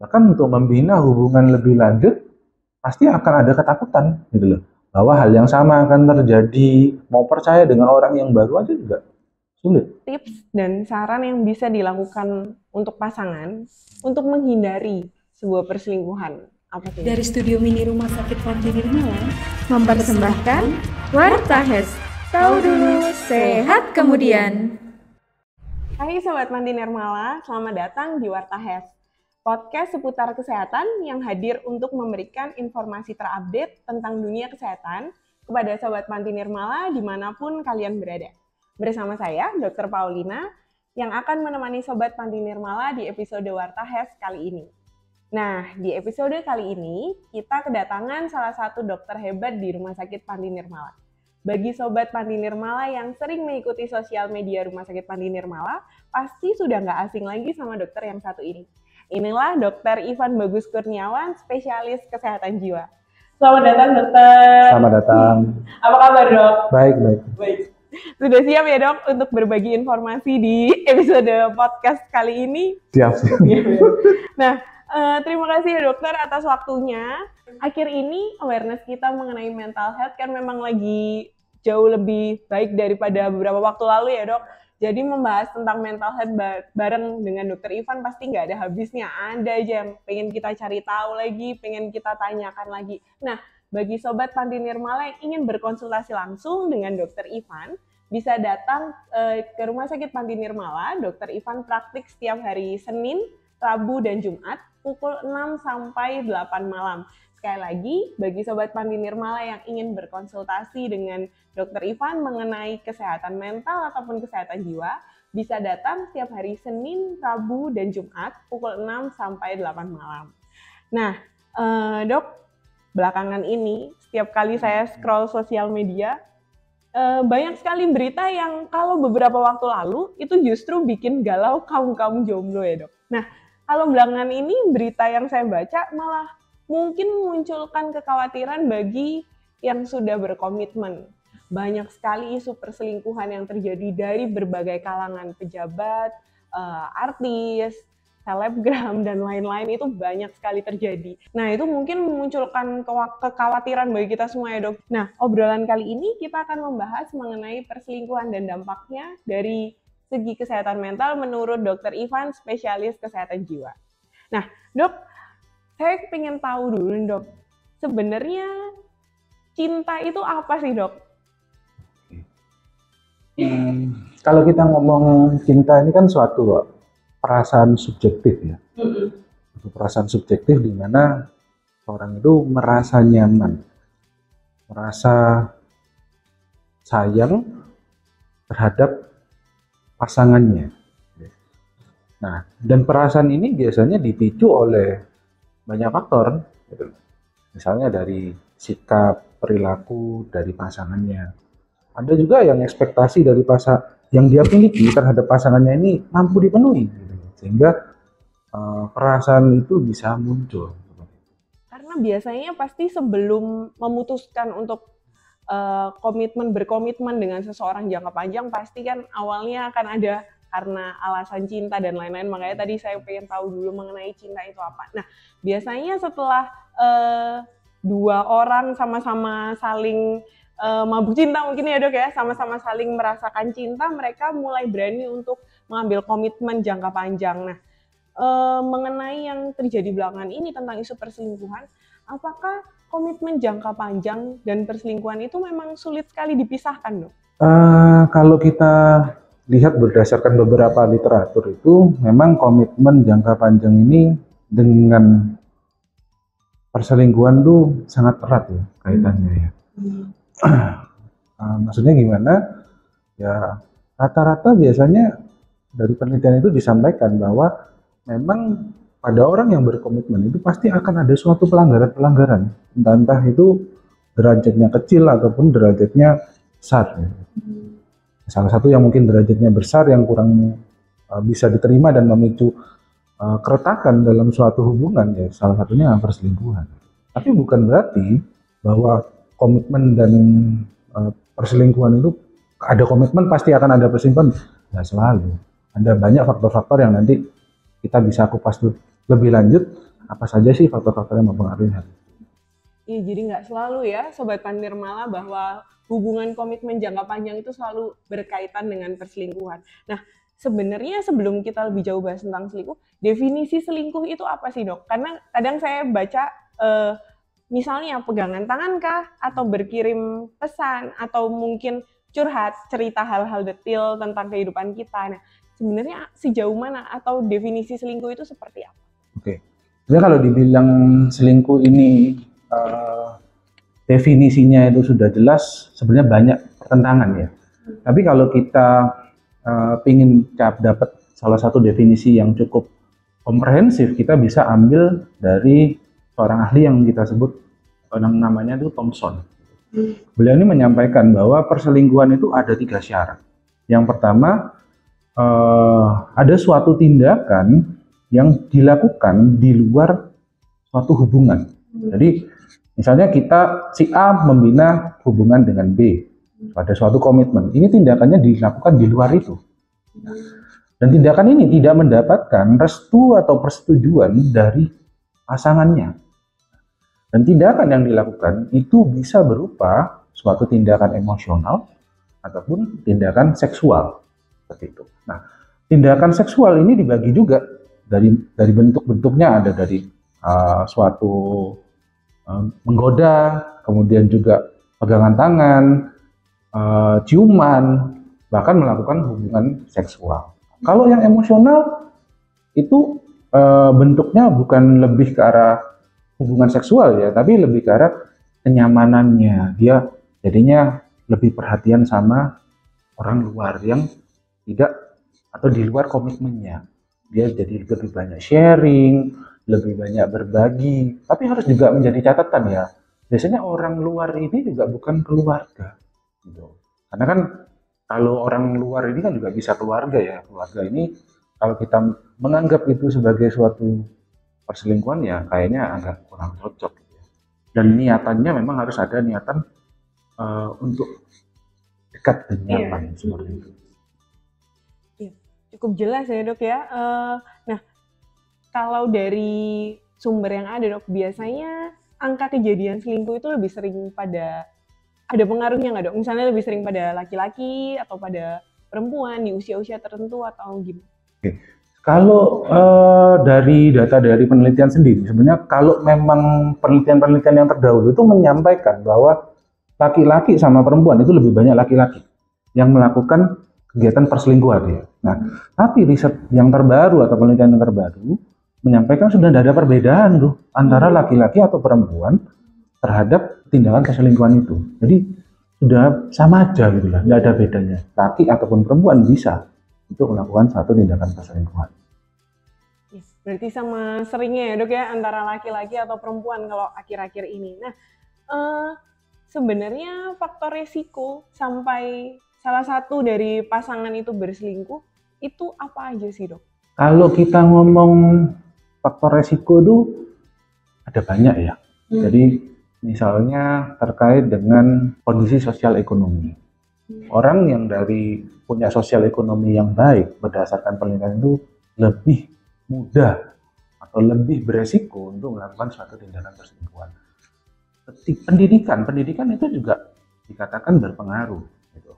Bahkan untuk membina hubungan lebih lanjut, pasti akan ada ketakutan gitu loh. Bahwa hal yang sama akan terjadi, mau percaya dengan orang yang baru aja juga sulit. Tips dan saran yang bisa dilakukan untuk pasangan untuk menghindari sebuah perselingkuhan apa sih? Dari studio mini Rumah Sakit Panti Nirmala mempersembahkan Warta Hes. Tahu dulu, sehat kemudian. Hai Sobat Panti Nirmala, selamat datang di Warta Hes, podcast seputar kesehatan yang hadir untuk memberikan informasi terupdate tentang dunia kesehatan kepada Sobat Panti Nirmala dimanapun kalian berada. Bersama saya, Dr. Paulina, yang akan menemani Sobat Panti Nirmala di episode Warta Hes kali ini. Nah, di episode kali ini, kita kedatangan salah satu dokter hebat di Rumah Sakit Panti Nirmala. Bagi Sobat Panti Nirmala yang sering mengikuti sosial media Rumah Sakit Panti Nirmala, pasti sudah nggak asing lagi sama dokter yang satu ini. Inilah Dr. Ivan Bagus Kurniawan, spesialis kesehatan jiwa. Selamat datang, dokter. Selamat datang. Apa kabar, dok? Baik. Sudah siap ya, dok, untuk berbagi informasi di episode podcast kali ini? Siap. Nah, terima kasih ya dokter atas waktunya. Akhir ini awareness kita mengenai mental health kan memang lagi jauh lebih baik daripada beberapa waktu lalu ya, dok. Jadi membahas tentang mental health bareng dengan dokter Ivan pasti nggak ada habisnya. Ada aja yang pengen kita cari tahu lagi, pengen kita tanyakan lagi. Nah, bagi Sobat Panti Nirmala yang ingin berkonsultasi langsung dengan dokter Ivan, bisa datang ke Rumah Sakit Panti Nirmala. Dokter Ivan praktik setiap hari Senin, Rabu, dan Jumat pukul 6 sampai 8 malam. Sekali lagi, bagi Sobat Panti Nirmala yang ingin berkonsultasi dengan Dr. Ivan mengenai kesehatan mental ataupun kesehatan jiwa, bisa datang setiap hari Senin, Rabu, dan Jumat pukul 6 sampai 8 malam. Nah, dok, belakangan ini setiap kali saya scroll sosial media, banyak sekali berita yang kalau beberapa waktu lalu itu justru bikin galau kaum-kaum jomblo ya, dok. Nah, kalau belakangan ini berita yang saya baca malah mungkin memunculkan kekhawatiran bagi yang sudah berkomitmen. Banyak sekali isu perselingkuhan yang terjadi dari berbagai kalangan pejabat, artis, selebgram, dan lain-lain itu banyak sekali terjadi. Nah, itu mungkin memunculkan kekhawatiran bagi kita semua ya, dok. Nah, obrolan kali ini kita akan membahas mengenai perselingkuhan dan dampaknya dari segi kesehatan mental menurut Dr. Ivan, spesialis kesehatan jiwa. Nah, dok, saya pengen tahu dulu, dok, sebenarnya cinta itu apa sih, dok? Kalau kita ngomong cinta ini kan suatu perasaan subjektif ya. Perasaan subjektif di mana orang itu merasa nyaman, merasa sayang terhadap pasangannya. Nah, dan perasaan ini biasanya dipicu oleh banyak faktor, gitu. Misalnya dari sikap, perilaku dari pasangannya. Ada juga yang ekspektasi dari yang dia miliki terhadap pasangannya ini mampu dipenuhi, gitu. Sehingga perasaan itu bisa muncul. Karena biasanya pasti sebelum memutuskan untuk berkomitmen dengan seseorang jangka panjang, pasti kan awalnya akan ada karena alasan cinta dan lain-lain. Makanya tadi saya pengen tahu dulu mengenai cinta itu apa. Nah, biasanya setelah dua orang sama-sama saling mabuk cinta mungkin ya, dok ya, sama-sama saling merasakan cinta, mereka mulai berani untuk mengambil komitmen jangka panjang. Nah, mengenai yang terjadi belakangan ini tentang isu perselingkuhan, apakah komitmen jangka panjang dan perselingkuhan itu memang sulit sekali dipisahkan, dok? Kalau kita lihat berdasarkan beberapa literatur itu, memang komitmen jangka panjang ini dengan perselingkuhan itu sangat erat ya kaitannya ya. Maksudnya gimana? Ya rata-rata biasanya dari penelitian itu disampaikan bahwa memang pada orang yang berkomitmen itu pasti akan ada suatu pelanggaran-pelanggaran, entah itu derajatnya kecil ataupun derajatnya besar. Ya. Salah satu yang mungkin derajatnya besar yang kurang bisa diterima dan memicu keretakan dalam suatu hubungan, ya salah satunya perselingkuhan. Tapi bukan berarti bahwa komitmen dan perselingkuhan itu ada komitmen pasti akan ada perselingkuhan. Nggak selalu. Ada banyak faktor-faktor yang nanti kita bisa kupas lebih lanjut apa saja sih faktor-faktor yang mempengaruhi hal itu. Iya, jadi nggak selalu ya Sobat Pandirmala bahwa hubungan komitmen jangka panjang itu selalu berkaitan dengan perselingkuhan. Nah, sebenarnya sebelum kita lebih jauh bahas tentang selingkuh, definisi selingkuh itu apa sih, Dok? Karena kadang saya baca misalnya pegangan tangan kah, atau berkirim pesan, atau mungkin curhat, cerita hal-hal detail tentang kehidupan kita. Nah, sebenarnya sejauh mana atau definisi selingkuh itu seperti apa? Oke. Sebenarnya kalau dibilang selingkuh ini definisinya itu sudah jelas, sebenarnya banyak pertentangan ya. Tapi kalau kita ingin dapat salah satu definisi yang cukup komprehensif, kita bisa ambil dari seorang ahli yang kita sebut namanya itu Thompson. Beliau ini menyampaikan bahwa perselingkuhan itu ada 3 syarat. Yang pertama, ada suatu tindakan yang dilakukan di luar suatu hubungan. Jadi misalnya si A membina hubungan dengan B pada suatu komitmen. Ini tindakannya dilakukan di luar itu. Dan tindakan ini tidak mendapatkan restu atau persetujuan dari pasangannya. Dan tindakan yang dilakukan itu bisa berupa suatu tindakan emosional ataupun tindakan seksual. Seperti itu. Nah, tindakan seksual ini dibagi juga dari bentuk-bentuknya, ada dari suatu menggoda, kemudian juga pegangan tangan, ciuman, bahkan melakukan hubungan seksual. Kalau yang emosional itu bentuknya bukan lebih ke arah hubungan seksual ya, tapi lebih ke arah kenyamanannya. Dia jadinya lebih perhatian sama orang luar yang tidak atau di luar komitmennya. Dia jadi lebih banyak sharing, lebih banyak berbagi. Tapi harus juga menjadi catatan ya. Biasanya orang luar ini juga bukan keluarga. Gitu. Karena kan kalau orang luar ini kan juga bisa keluarga ya. Keluarga ini kalau kita menganggap itu sebagai suatu perselingkuhan ya kayaknya agak kurang cocok. Gitu. Dan niatannya memang harus ada niatan untuk dekat dan nyaman seperti itu. Cukup jelas ya, Dok ya. Nah, kalau dari sumber yang ada, Dok, biasanya angka kejadian selingkuh itu lebih sering ada pengaruhnya nggak, Dok? Misalnya lebih sering pada laki-laki atau pada perempuan di usia-usia tertentu atau gimana? Oke. Kalau dari data dari penelitian sendiri, sebenarnya kalau memang penelitian-penelitian yang terdahulu itu menyampaikan bahwa laki-laki sama perempuan itu lebih banyak laki-laki yang melakukan kegiatan perselingkuhan ya. Nah, tapi riset yang terbaru atau penelitian yang terbaru menyampaikan sudah tidak ada perbedaan tuh antara laki-laki atau perempuan terhadap tindakan perselingkuhan itu. Jadi sudah sama aja gitu lah, tidak ada bedanya. Laki ataupun perempuan bisa untuk melakukan satu tindakan perselingkuhan. Berarti sama seringnya ya, Dok ya, antara laki-laki atau perempuan kalau akhir-akhir ini. Nah, sebenarnya faktor resiko sampai salah satu dari pasangan itu berselingkuh, itu apa aja sih, Dok? Kalau kita ngomong faktor resiko itu ada banyak ya. Jadi misalnya terkait dengan kondisi sosial ekonomi. Orang yang punya sosial ekonomi yang baik berdasarkan penelitian itu lebih mudah atau lebih beresiko untuk melakukan suatu tindakan perselingkuhan. Pendidikan itu juga dikatakan berpengaruh. Gitu.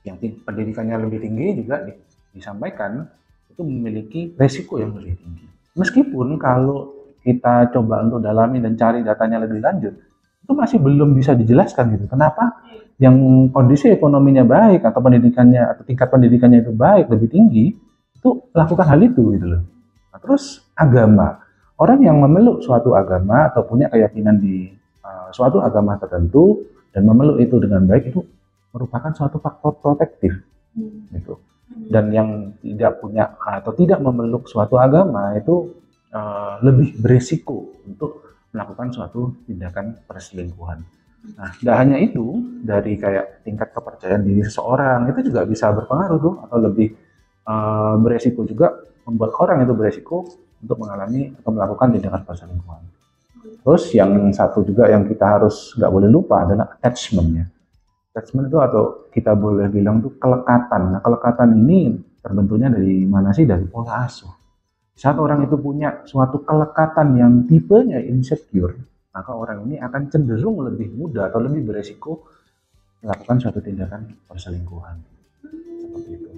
Yang pendidikannya lebih tinggi juga disampaikan itu memiliki resiko yang lebih tinggi. Meskipun kalau kita coba untuk dalami dan cari datanya lebih lanjut, itu masih belum bisa dijelaskan gitu. Kenapa yang kondisi ekonominya baik atau pendidikannya atau tingkat pendidikannya itu baik, lebih tinggi, itu melakukan hal itu gitu loh. Nah, terus agama. Orang yang memeluk suatu agama atau punya keyakinan di suatu agama tertentu dan memeluk itu dengan baik itu merupakan suatu faktor protektif gitu. Dan yang tidak punya atau tidak memeluk suatu agama itu lebih beresiko untuk melakukan suatu tindakan perselingkuhan. Nah, tidak hanya itu, dari kayak tingkat kepercayaan diri seseorang itu juga bisa berpengaruh tuh, atau lebih beresiko juga membuat orang itu beresiko untuk mengalami atau melakukan tindakan perselingkuhan. Terus yang satu juga yang kita harus nggak boleh lupa adalah attachment-nya. Attachment itu atau kita boleh bilang tuh kelekatan. Nah, kelekatan ini terbentuknya dari mana sih? Dari pola asuh. Saat orang itu punya suatu kelekatan yang tipenya insecure, maka orang ini akan cenderung lebih mudah atau lebih beresiko melakukan suatu tindakan perselingkuhan. Seperti itu.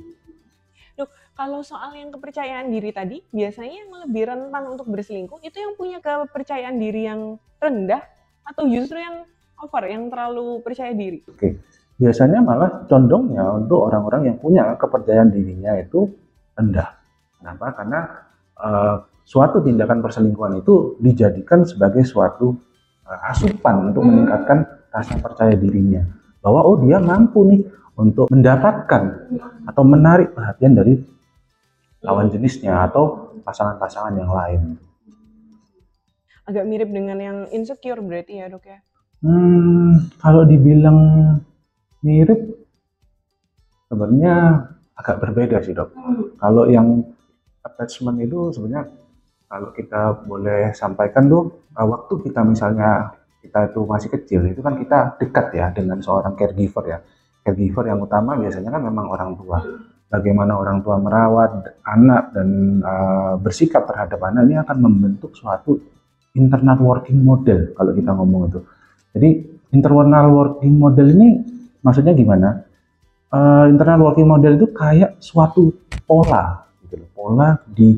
Dok, kalau soal yang kepercayaan diri tadi, biasanya yang lebih rentan untuk berselingkuh itu yang punya kepercayaan diri yang rendah atau justru yang over, yang terlalu percaya diri? Oke, biasanya malah condongnya untuk orang-orang yang punya kepercayaan dirinya itu rendah. Kenapa? Karena suatu tindakan perselingkuhan itu dijadikan sebagai suatu asupan untuk meningkatkan rasa percaya dirinya. Bahwa oh dia mampu nih untuk mendapatkan atau menarik perhatian dari lawan jenisnya atau pasangan-pasangan yang lain. Agak mirip dengan yang insecure berarti ya dok ya? Kalau dibilang mirip, sebenarnya agak berbeda sih dok. Kalau yang attachment itu sebenarnya kalau kita boleh sampaikan tuh, waktu kita misalnya kita itu masih kecil, itu kan kita dekat ya dengan seorang caregiver ya. Caregiver yang utama biasanya kan memang orang tua. Bagaimana orang tua merawat anak dan bersikap terhadap anak ini akan membentuk suatu internal working model kalau kita ngomong itu. Jadi internal working model ini maksudnya gimana? Internal working model itu kayak suatu pola, gitu loh. Pola di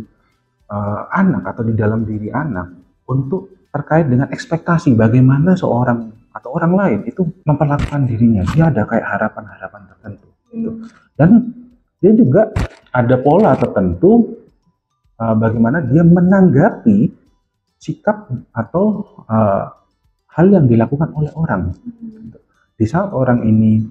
anak atau di dalam diri anak untuk terkait dengan ekspektasi bagaimana seorang atau orang lain itu memperlakukan dirinya. Dia ada kayak harapan-harapan tertentu gitu. Dan dia juga ada pola tertentu bagaimana dia menanggapi sikap atau hal yang dilakukan oleh orang. Di saat orang ini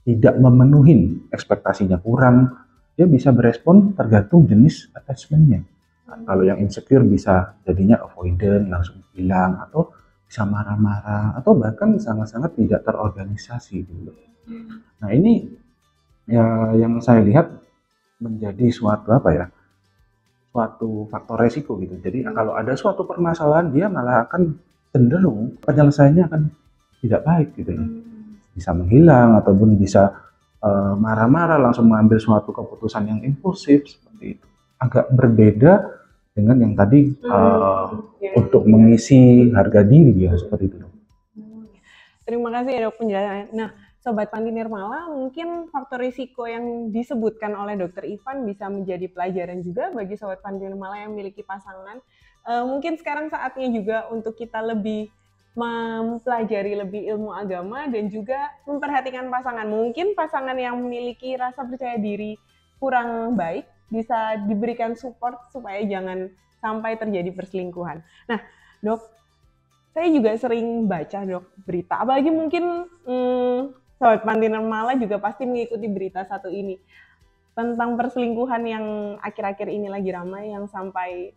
tidak memenuhi ekspektasinya, kurang, dia bisa berespon tergantung jenis attachment-nya. Kalau yang insecure bisa jadinya avoidant, langsung hilang, atau bisa marah-marah, atau bahkan sangat-sangat tidak terorganisasi gitu. Nah ini ya yang saya lihat menjadi suatu suatu faktor resiko gitu. Jadi kalau ada suatu permasalahan, dia malah akan cenderung penyelesaiannya akan tidak baik gitu ya. Bisa menghilang ataupun bisa marah-marah, langsung mengambil suatu keputusan yang impulsif seperti itu. Agak berbeda dengan yang tadi untuk mengisi harga diri ya seperti itu. Terima kasih ya dok penjelasannya. Nah, Sobat Panti Nirmala, mungkin faktor risiko yang disebutkan oleh Dr. Ivan bisa menjadi pelajaran juga bagi Sobat Panti Nirmala yang memiliki pasangan. Mungkin sekarang saatnya juga untuk kita lebih mempelajari lebih ilmu agama dan juga memperhatikan pasangan. Mungkin pasangan yang memiliki rasa percaya diri kurang baik bisa diberikan support supaya jangan sampai terjadi perselingkuhan. Nah, dok, saya juga sering baca dok berita, apalagi mungkin Sobat Panti Nirmala juga pasti mengikuti berita satu ini tentang perselingkuhan yang akhir-akhir ini lagi ramai, yang sampai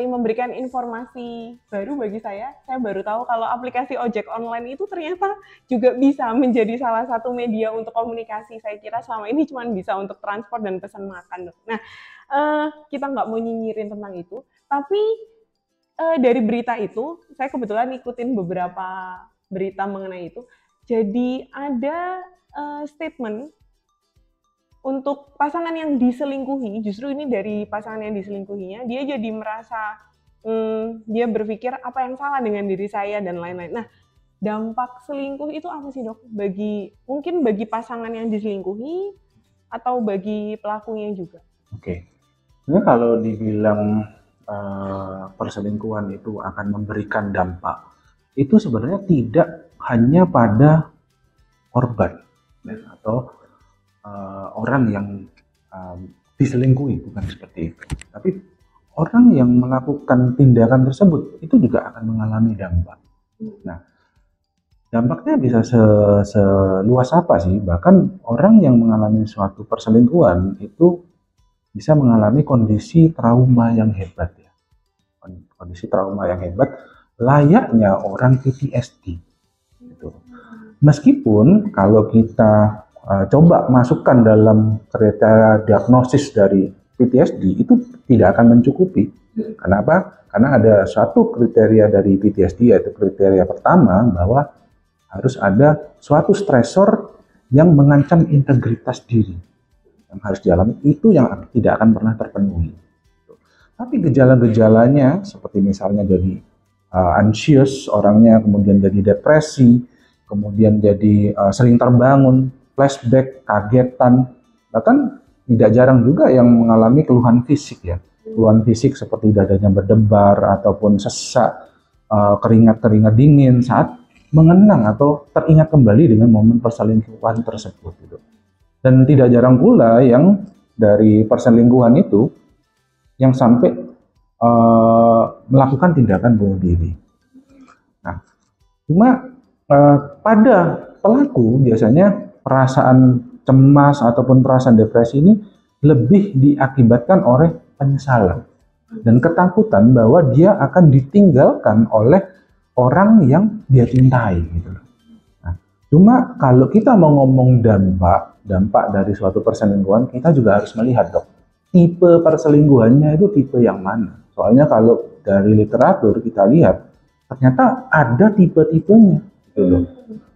memberikan informasi baru bagi saya. Saya baru tahu kalau aplikasi ojek online itu ternyata juga bisa menjadi salah satu media untuk komunikasi. Saya kira selama ini cuma bisa untuk transport dan pesan makan. Nah, kita nggak mau nyinyirin tentang itu, tapi dari berita itu, saya kebetulan ikutin beberapa berita mengenai itu. Jadi ada statement untuk pasangan yang diselingkuhi, justru ini dari pasangan yang diselingkuhinya, dia jadi merasa, dia berpikir apa yang salah dengan diri saya dan lain-lain. Nah, dampak selingkuh itu apa sih dok? Mungkin bagi pasangan yang diselingkuhi atau bagi pelakunya juga? Oke, ini kalau dibilang perselingkuhan itu akan memberikan dampak, itu sebenarnya tidak hanya pada korban atau orang yang diselingkuhi, bukan seperti itu. Tapi orang yang melakukan tindakan tersebut itu juga akan mengalami dampak. Nah, dampaknya bisa seluas apa sih? Bahkan orang yang mengalami suatu perselingkuhan itu bisa mengalami kondisi trauma yang hebat ya. Kondisi trauma yang hebat layaknya orang PTSD. Gitu. Meskipun kalau kita coba masukkan dalam kriteria diagnosis dari PTSD itu tidak akan mencukupi. Kenapa? Karena ada satu kriteria dari PTSD, yaitu kriteria pertama bahwa harus ada suatu stresor yang mengancam integritas diri yang harus dialami, itu yang tidak akan pernah terpenuhi. Tapi gejala-gejalanya seperti misalnya jadi anxious orangnya, kemudian jadi depresi, kemudian jadi sering terbangun, flashback, kagetan, bahkan tidak jarang juga yang mengalami keluhan fisik ya. Keluhan fisik seperti dadanya berdebar ataupun sesak, keringat-keringat dingin saat mengenang atau teringat kembali dengan momen perselingkuhan tersebut gitu. Dan tidak jarang pula yang dari perselingkuhan itu yang sampai melakukan tindakan bunuh diri. Nah, cuma pada pelaku biasanya perasaan cemas ataupun perasaan depresi ini lebih diakibatkan oleh penyesalan dan ketakutan bahwa dia akan ditinggalkan oleh orang yang dia cintai gitu. Nah, cuma kalau kita mau ngomong dampak dari suatu perselingkuhan, kita juga harus melihat dok, tipe perselingkuhannya itu tipe yang mana. Soalnya kalau dari literatur kita lihat, ternyata ada tipe-tipenya gitu loh.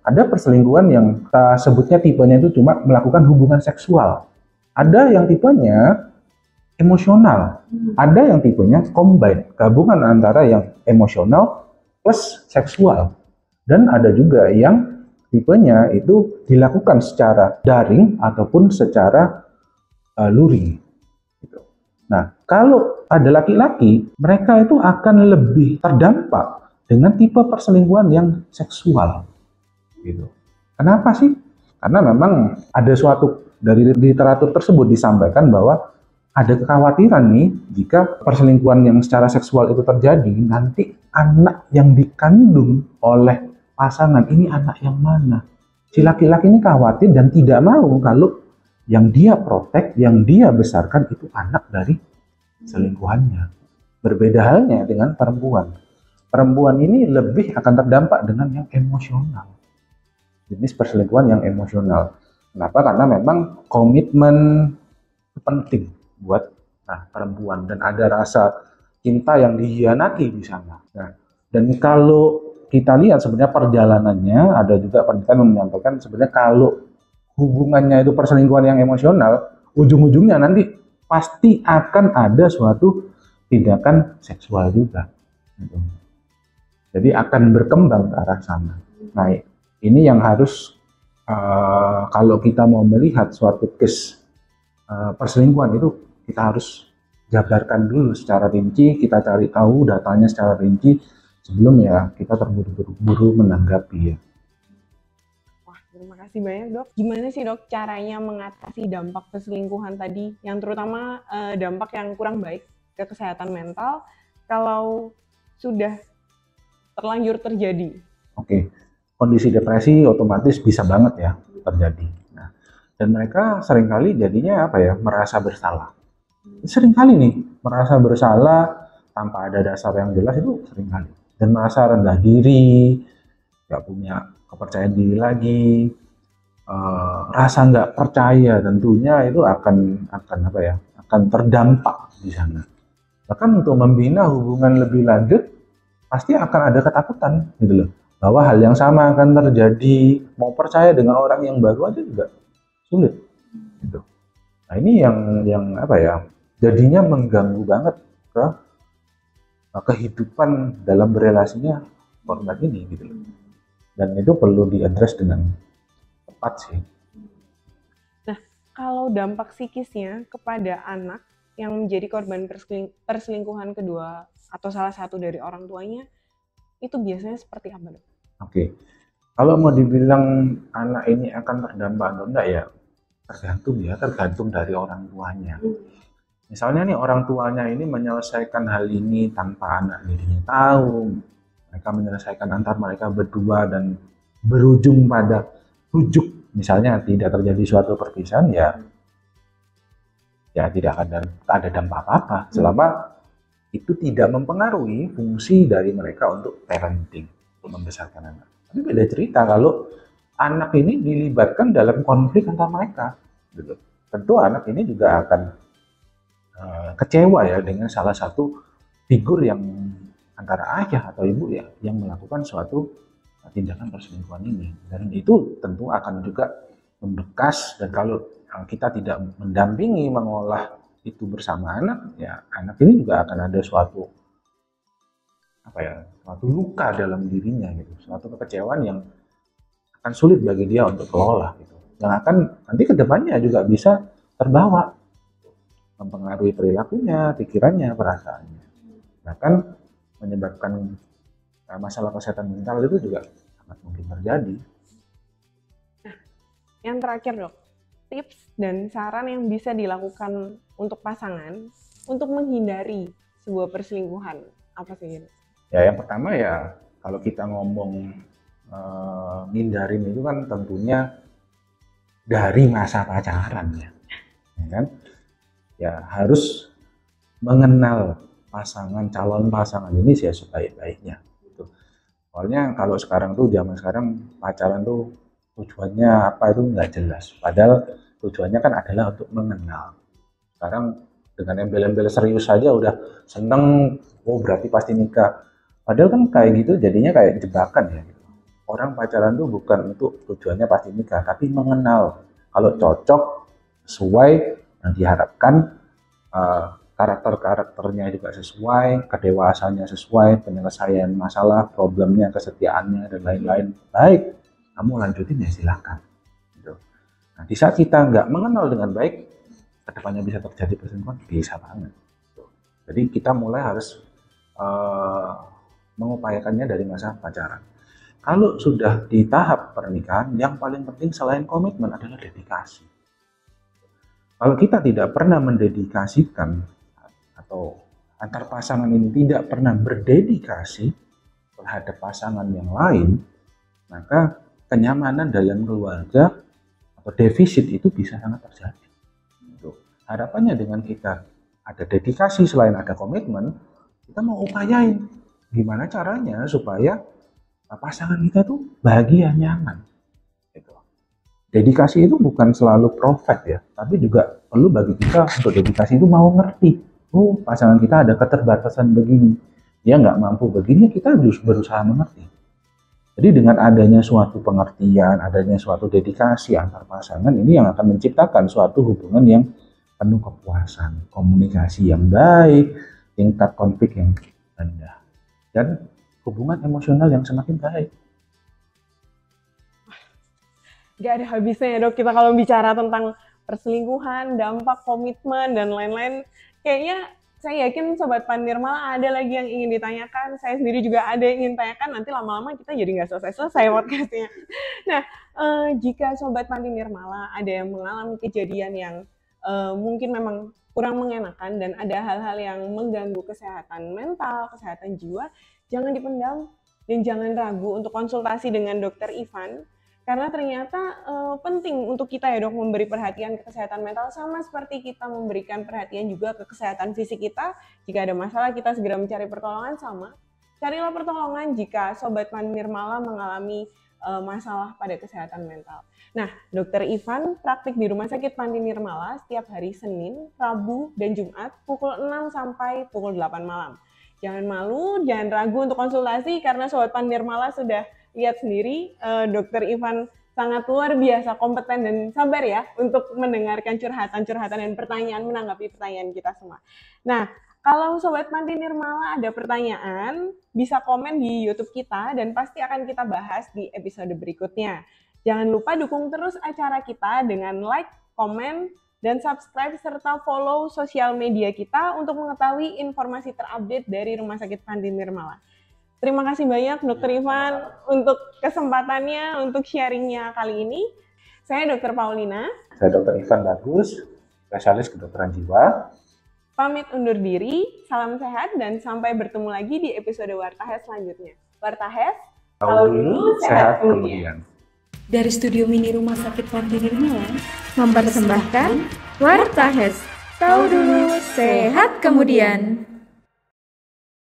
Ada perselingkuhan yang kita sebutnya tipenya itu cuma melakukan hubungan seksual. Ada yang tipenya emosional. Ada yang tipenya combine, gabungan antara yang emosional plus seksual. Dan ada juga yang tipenya itu dilakukan secara daring ataupun secara luring. Nah, kalau ada laki-laki, mereka itu akan lebih terdampak dengan tipe perselingkuhan yang seksual. Gitu. Kenapa sih? Karena memang ada suatu dari literatur tersebut disampaikan bahwa ada kekhawatiran nih jika perselingkuhan yang secara seksual itu terjadi, nanti anak yang dikandung oleh pasangan ini anak yang mana? Si laki-laki ini khawatir dan tidak mau kalau yang dia protek, yang dia besarkan itu anak dari selingkuhannya. Berbeda halnya dengan perempuan. Perempuan ini lebih akan terdampak dengan yang emosional. Jenis perselingkuhan yang emosional. Kenapa? Karena memang komitmen penting buat perempuan dan ada rasa cinta yang dihianati di sana. Nah, dan kalau kita lihat sebenarnya perjalanannya, ada juga penelitian yang menyampaikan sebenarnya kalau hubungannya itu perselingkuhan yang emosional, ujung-ujungnya nanti pasti akan ada suatu tindakan seksual juga. Jadi akan berkembang ke arah sana. Nah, ini yang harus kalau kita mau melihat suatu case perselingkuhan itu kita harus jabarkan dulu secara rinci, kita cari tahu datanya secara rinci sebelum ya kita terburu-buru menanggapi ya. Terima kasih banyak dok. Gimana sih dok caranya mengatasi dampak perselingkuhan tadi, yang terutama dampak yang kurang baik ke kesehatan mental kalau sudah terlanjur terjadi? Oke, kondisi depresi otomatis bisa banget ya terjadi. Nah, dan mereka seringkali jadinya merasa bersalah. Seringkali nih merasa bersalah tanpa ada dasar yang jelas itu seringkali. Dan merasa rendah diri, nggak punya kepercayaan diri lagi, rasa nggak percaya tentunya itu akan terdampak di sana. Bahkan untuk membina hubungan lebih lanjut pasti akan ada ketakutan gitu loh, bahwa hal yang sama akan terjadi. Mau percaya dengan orang yang baru aja juga sulit gitu. Nah, ini yang jadinya mengganggu banget ke kehidupan dalam berelasinya korban ini gitu loh. Dan itu perlu diadres dengan tepat sih. Nah, kalau dampak psikisnya kepada anak yang menjadi korban perselingkuhan kedua atau salah satu dari orang tuanya, itu biasanya seperti apa dok? Oke, kalau mau dibilang anak ini akan terdampak atau enggak ya tergantung dari orang tuanya. Misalnya nih orang tuanya ini menyelesaikan hal ini tanpa anak dirinya tahu, mereka menyelesaikan antar mereka berdua dan berujung pada rujuk, misalnya tidak terjadi suatu perpisahan, ya tidak ada dampak apa-apa selama itu tidak mempengaruhi fungsi dari mereka untuk parenting, untuk membesarkan anak. Tapi beda cerita kalau anak ini dilibatkan dalam konflik antar mereka, gitu. Tentu anak ini juga akan kecewa ya dengan salah satu figur yang antara ayah atau ibu ya yang melakukan suatu tindakan perselingkuhan ini, dan itu tentu akan juga membekas. Dan kalau kita tidak mendampingi mengolah itu bersama anak, ya anak ini juga akan ada suatu luka dalam dirinya gitu, suatu kekecewaan yang akan sulit bagi dia untuk kelola gitu, yang akan nanti kedepannya juga bisa terbawa, mempengaruhi perilakunya, pikirannya, perasaannya, bahkan menyebabkan masalah kesehatan mental itu juga sangat mungkin terjadi. Nah, yang terakhir dok, tips dan saran yang bisa dilakukan untuk pasangan untuk menghindari sebuah perselingkuhan apa sih? Ya yang pertama ya kalau kita ngomong ngindarin itu kan tentunya dari masa pacaran ya kan? Ya harus mengenal calon pasangan ini ya sebaik-baiknya. Gitu. Soalnya kalau sekarang tuh zaman sekarang pacaran tuh tujuannya apa itu nggak jelas. Padahal tujuannya kan adalah untuk mengenal. Sekarang dengan embel-embel serius saja udah seneng, oh berarti pasti nikah. Padahal kan kayak gitu jadinya kayak jebakan ya. Orang pacaran tuh bukan untuk tujuannya pasti nikah, tapi mengenal. Kalau cocok, sesuai yang diharapkan, karakternya juga sesuai, kedewasaannya sesuai, penyelesaian masalah, problemnya, kesetiaannya, dan lain-lain. Baik, kamu lanjutin ya silakan. Gitu. Nah, di saat kita nggak mengenal dengan baik, kedepannya bisa terjadi perselingkuhan, bisa banget. Jadi kita mulai harus mengupayakannya dari masa pacaran. Kalau sudah di tahap pernikahan, yang paling penting selain komitmen adalah dedikasi. Kalau kita tidak pernah mendedikasikan atau antar pasangan ini tidak pernah berdedikasi terhadap pasangan yang lain, maka kenyamanan dalam keluarga atau defisit itu bisa sangat terjadi. Harapannya dengan kita ada dedikasi selain ada komitmen, kita mau upayain gimana caranya supaya pasangan kita tuh bahagia, nyaman. Gitu. Dedikasi itu bukan selalu profit ya, tapi juga perlu bagi kita untuk dedikasi itu mau ngerti. Oh, pasangan kita ada keterbatasan begini, dia nggak mampu begini, kita harus berusaha mengerti. Jadi dengan adanya suatu pengertian, adanya suatu dedikasi antar pasangan, ini yang akan menciptakan suatu hubungan yang penuh kepuasan, komunikasi yang baik, tingkat konflik yang rendah, dan hubungan emosional yang semakin baik. Gak ada habisnya ya dok, kita kalau bicara tentang perselingkuhan, dampak komitmen, dan lain-lain. Kayaknya saya yakin Sobat Pandirmala ada lagi yang ingin ditanyakan, saya sendiri juga ada yang ingin tanyakan, nanti lama-lama kita jadi nggak selesai-selesai podcastnya. Nah, jika Sobat Pandirmala ada yang mengalami kejadian yang mungkin memang kurang mengenakan dan ada hal-hal yang mengganggu kesehatan mental, kesehatan jiwa, jangan dipendam dan jangan ragu untuk konsultasi dengan Dokter Ivan, karena ternyata penting untuk kita ya dok memberi perhatian ke kesehatan mental sama seperti kita memberikan perhatian juga ke kesehatan fisik kita. Jika ada masalah kita segera mencari pertolongan, sama carilah pertolongan jika Sobat Pandirmala mengalami masalah pada kesehatan mental. Nah, Dokter Ivan praktik di Rumah Sakit Pandi Nirmala setiap hari Senin, Rabu, dan Jumat pukul 6 sampai pukul 8 malam. Jangan malu, jangan ragu untuk konsultasi karena Sobat Pandirmala sudah lihat sendiri Dokter Ivan sangat luar biasa kompeten dan sabar ya untuk mendengarkan curhatan-curhatan dan pertanyaan, menanggapi pertanyaan kita semua. Nah, kalau Sobat Pandi Nirmala ada pertanyaan, bisa komen di YouTube kita dan pasti akan kita bahas di episode berikutnya. Jangan lupa dukung terus acara kita dengan like, komen, dan subscribe serta follow sosial media kita untuk mengetahui informasi terupdate dari Rumah Sakit Pandi Nirmala. Terima kasih banyak Dr. Ivan untuk kesempatannya, untuk sharingnya kali ini. Saya Dr. Paulina. Saya Dr. Ivan Bagus, spesialis kedokteran jiwa. Pamit undur diri, salam sehat, dan sampai bertemu lagi di episode Wartahes selanjutnya. Wartahes, tahu dulu, sehat kemudian. Dari Studio Mini Rumah Sakit Pandi Nirmala mempersembahkan Wartahes, tahu dulu, sehat kemudian.